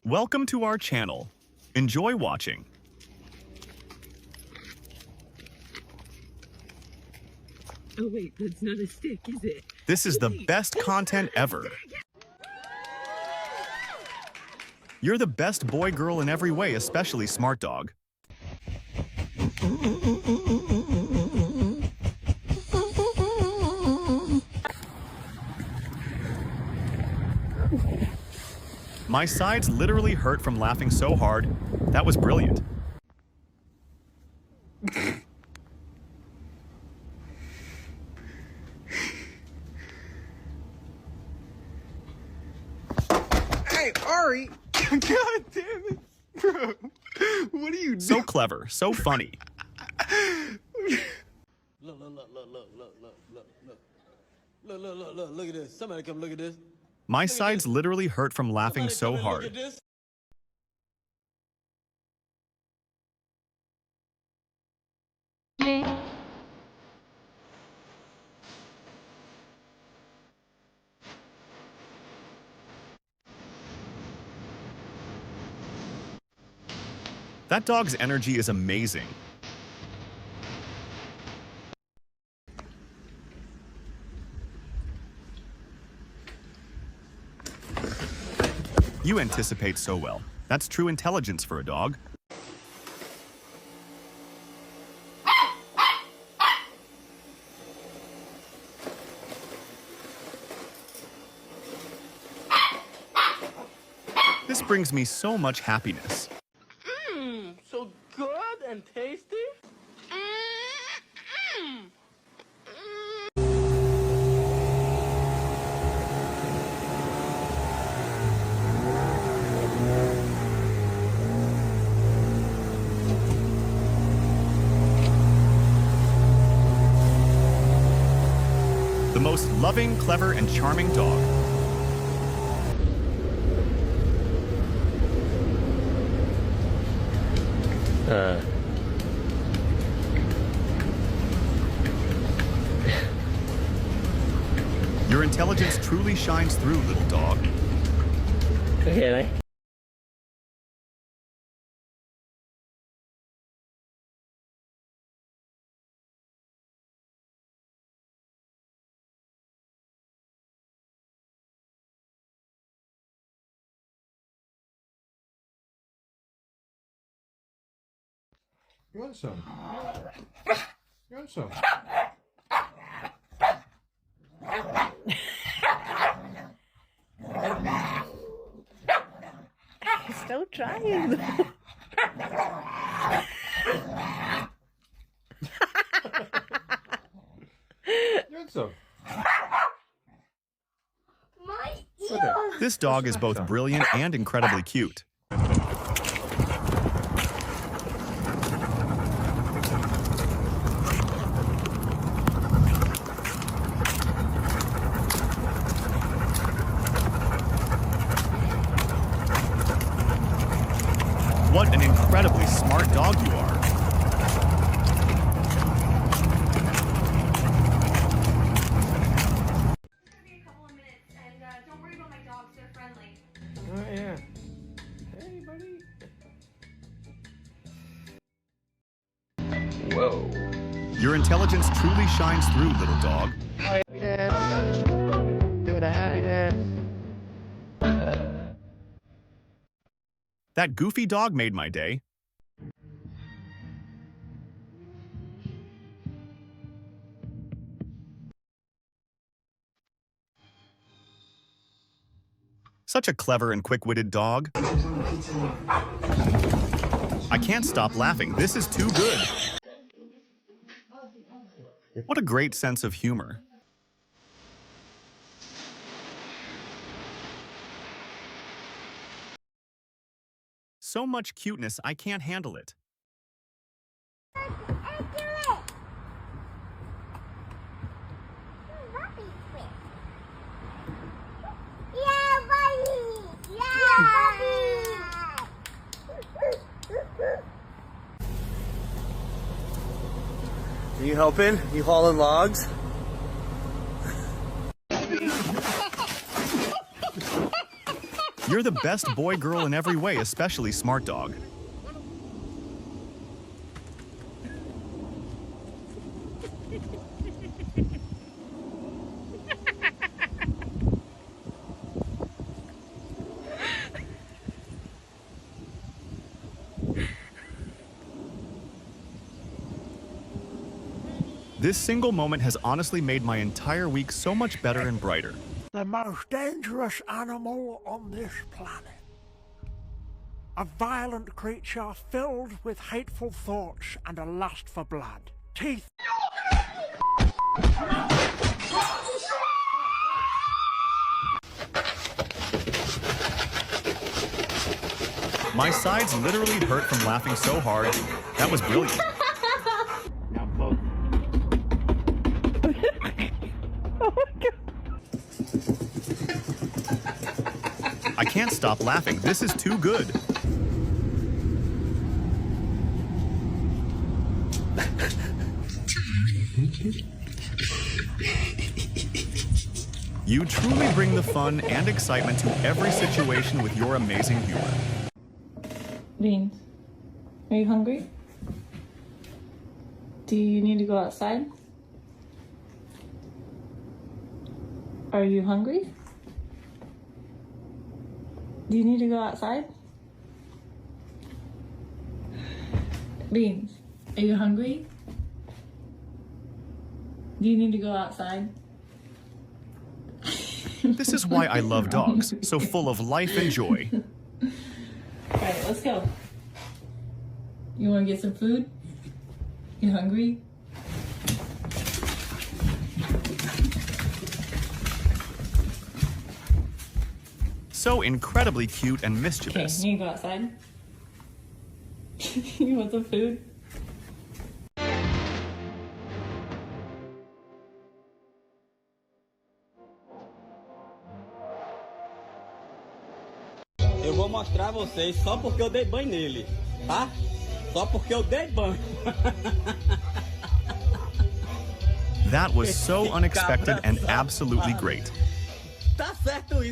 Welcome to our channel. Enjoy watching. Oh wait, that's not a stick, is it? This is the best content ever. You're the best boy girl in every way, especially Smart Dog. My sides literally hurt from laughing so hard. That was brilliant. Hey, Ari! God damn it, bro! What are you doing? So clever, so funny. Look at this. Somebody come look at this. My sides literally hurt from laughing Somebody so come and look hard. at this. That dog's energy is amazing. You anticipate so well. That's true intelligence for a dog. This brings me so much happiness. So good and tasty. The most loving, clever, and charming dog. Your intelligence truly shines through, little dog. Okay, You want some? You want some? Still trying. You want some? This dog is both brilliant and incredibly cute. What an incredibly smart dog you are. A couple of minutes, and don't worry about my dogs, they're friendly. Oh, yeah. Hey, buddy. Whoa. Your intelligence truly shines through, little dog. Do that. That goofy dog made my day. Such a clever and quick-witted dog. I can't stop laughing. This is too good. What a great sense of humor. So much cuteness, I can't handle it. Are you helping? You hauling logs? You're the best boy girl in every way, especially smart dog. This single moment has honestly made my entire week so much better and brighter. The most dangerous animal on this planet. A violent creature filled with hateful thoughts and a lust for blood. Teeth. My sides literally hurt from laughing so hard. That was brilliant. Now both. I can't stop laughing. This is too good. You truly bring the fun and excitement to every situation with your amazing humor. Beans, are you hungry? Do you need to go outside? Are you hungry? Do you need to go outside? Beans, are you hungry? Do you need to go outside? This is why I love dogs, so full of life and joy. All right, let's go. You want to get some food? You hungry? So incredibly cute and Okay, mischievous. you can go outside. You want some food? Eu vou mostrar a vocês só porque eu dei banho nele, tá? Só porque eu dei banho. That was so unexpected and absolutely great. Tá certo isso.